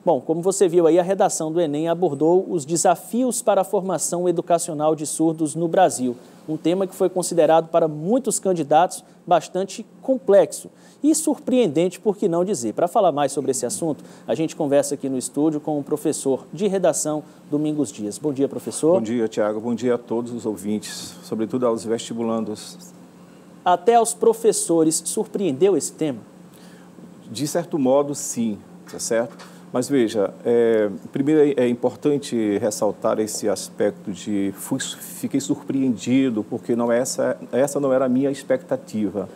Bom, como você viu aí, a redação do Enem abordou os desafios para a formação educacional de surdos no Brasil. Um tema que foi considerado para muitos candidatos bastante complexo e surpreendente, por que não dizer. Para falar mais sobre esse assunto, a gente conversa aqui no estúdio com o professor de redação, Domingos Dias. Bom dia, professor. Bom dia, Tiago. Bom dia a todos os ouvintes, sobretudo aos vestibulandos. Até aos professores, surpreendeu esse tema? De certo modo, sim, tá certo? Mas veja, primeiro é importante ressaltar esse aspecto de fiquei surpreendido porque essa não era a minha expectativa.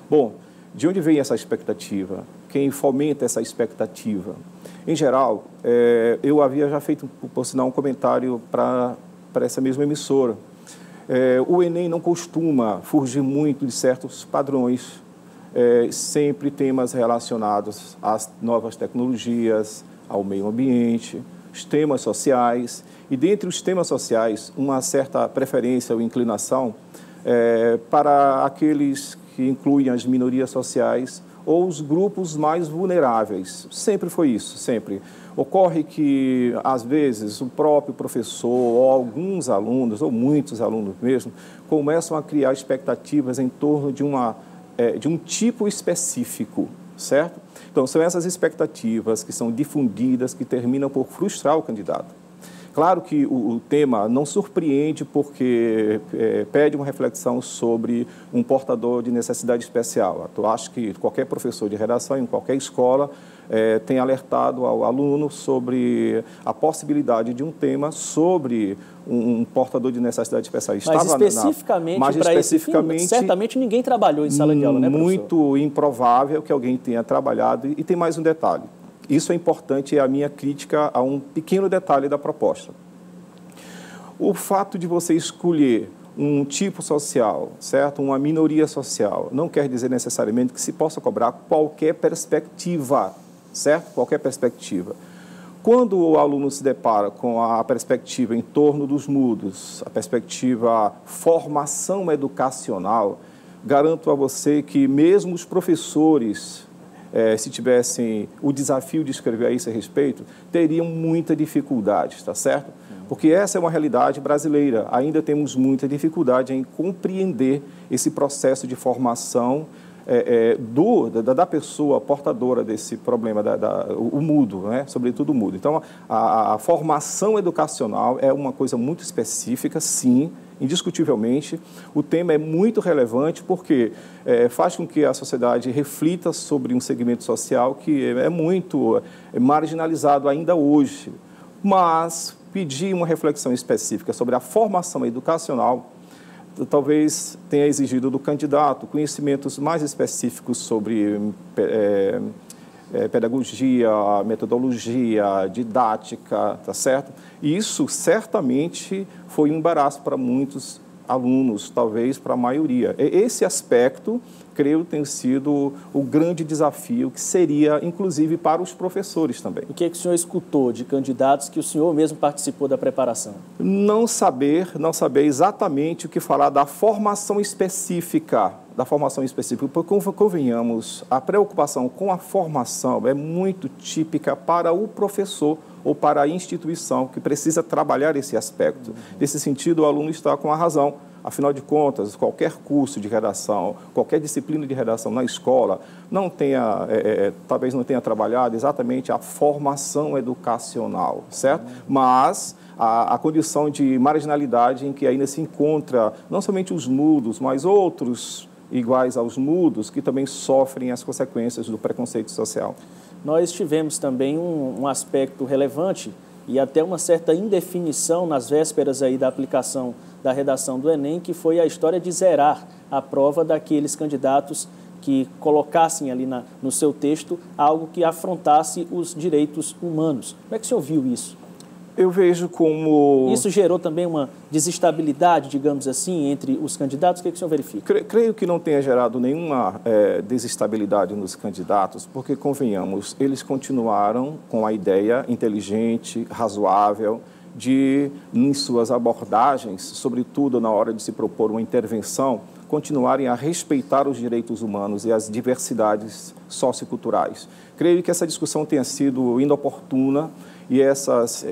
Bom, de onde vem essa expectativa? Quem fomenta essa expectativa? Em geral, eu havia já feito, por sinal, um comentário para essa mesma emissora. O Enem não costuma fugir muito de certos padrões, sempre temas relacionados às novas tecnologias, ao meio ambiente, os temas sociais, e dentre os temas sociais, uma certa preferência ou inclinação para aqueles que incluem as minorias sociais ou os grupos mais vulneráveis. Sempre foi isso, sempre. Ocorre que, às vezes, o próprio professor ou alguns alunos, ou muitos alunos mesmo, começam a criar expectativas em torno de um tipo específico, certo? Então, são essas expectativas que são difundidas, que terminam por frustrar o candidato. Claro que o tema não surpreende porque pede uma reflexão sobre um portador de necessidade especial. Eu acho que qualquer professor de redação, em qualquer escola, tem alertado ao aluno sobre a possibilidade de um tema sobre um portador de necessidade especial. Mas especificamente para esse fim, certamente ninguém trabalhou em sala de aula, né, professor? Muito improvável que alguém tenha trabalhado. E tem mais um detalhe. Isso é importante, é a minha crítica a um pequeno detalhe da proposta. O fato de você escolher um tipo social, certo? Uma minoria social, não quer dizer necessariamente que se possa cobrar qualquer perspectiva, certo? Qualquer perspectiva. Quando o aluno se depara com a perspectiva em torno dos mudos, a perspectiva formação educacional, garanto a você que mesmo os professores, se tivessem o desafio de escrever a esse respeito, teriam muita dificuldade, está certo? Porque essa é uma realidade brasileira. Ainda temos muita dificuldade em compreender esse processo de formação da pessoa portadora desse problema, o mudo, né? Sobretudo o mudo. Então, a formação educacional é uma coisa muito específica, sim, indiscutivelmente. O tema é muito relevante porque faz com que a sociedade reflita sobre um segmento social que é muito marginalizado ainda hoje. Mas pedir uma reflexão específica sobre a formação educacional talvez tenha exigido do candidato conhecimentos mais específicos sobre pedagogia, metodologia, didática, tá certo? E isso certamente foi um embaraço para muitos alunos, talvez para a maioria. Esse aspecto, creio, tem sido o grande desafio que seria, inclusive, para os professores também. O que o senhor escutou de candidatos que o senhor mesmo participou da preparação? Não saber exatamente o que falar da formação específica, porque, convenhamos, a preocupação com a formação é muito típica para o professor ou para a instituição que precisa trabalhar esse aspecto. Nesse sentido, o aluno está com a razão. Afinal de contas, qualquer curso de redação, qualquer disciplina de redação na escola, talvez não tenha trabalhado exatamente a formação educacional, certo? Mas a condição de marginalidade em que ainda se encontra não somente os mudos, mas outros iguais aos mudos que também sofrem as consequências do preconceito social. Nós tivemos também um aspecto relevante e até uma certa indefinição nas vésperas aí da aplicação da redação do Enem, que foi a história de zerar a prova daqueles candidatos que colocassem ali no seu texto algo que afrontasse os direitos humanos. Como é que o senhor viu isso? Eu vejo como... Isso gerou também uma desestabilidade, digamos assim, entre os candidatos? O que o senhor verifica? Creio que não tenha gerado nenhuma desestabilidade nos candidatos, porque, convenhamos, eles continuaram com a ideia inteligente, razoável, de, em suas abordagens, sobretudo na hora de se propor uma intervenção continuarem a respeitar os direitos humanos e as diversidades socioculturais. Creio que essa discussão tenha sido inoportuna e essas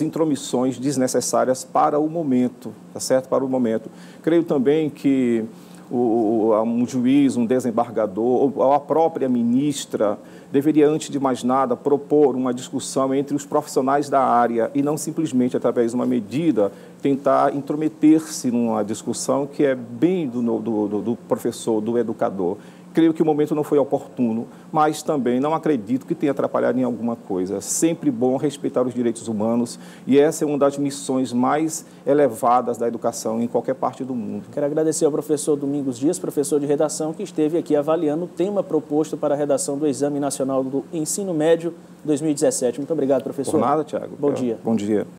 intromissões desnecessárias para o momento, tá certo? Para o momento. Creio também que um juiz, um desembargador, ou a própria ministra deveria, antes de mais nada, propor uma discussão entre os profissionais da área e não simplesmente, através de uma medida, tentar intrometer-se numa discussão que é bem do professor, do educador. Creio que o momento não foi oportuno, mas também não acredito que tenha atrapalhado em alguma coisa. Sempre bom respeitar os direitos humanos e essa é uma das missões mais elevadas da educação em qualquer parte do mundo. Quero agradecer ao professor Domingos Dias, professor de redação, que esteve aqui avaliando o tema proposto para a redação do Exame Nacional do Ensino Médio 2017. Muito obrigado, professor. Por nada, Tiago. Bom dia. Bom dia.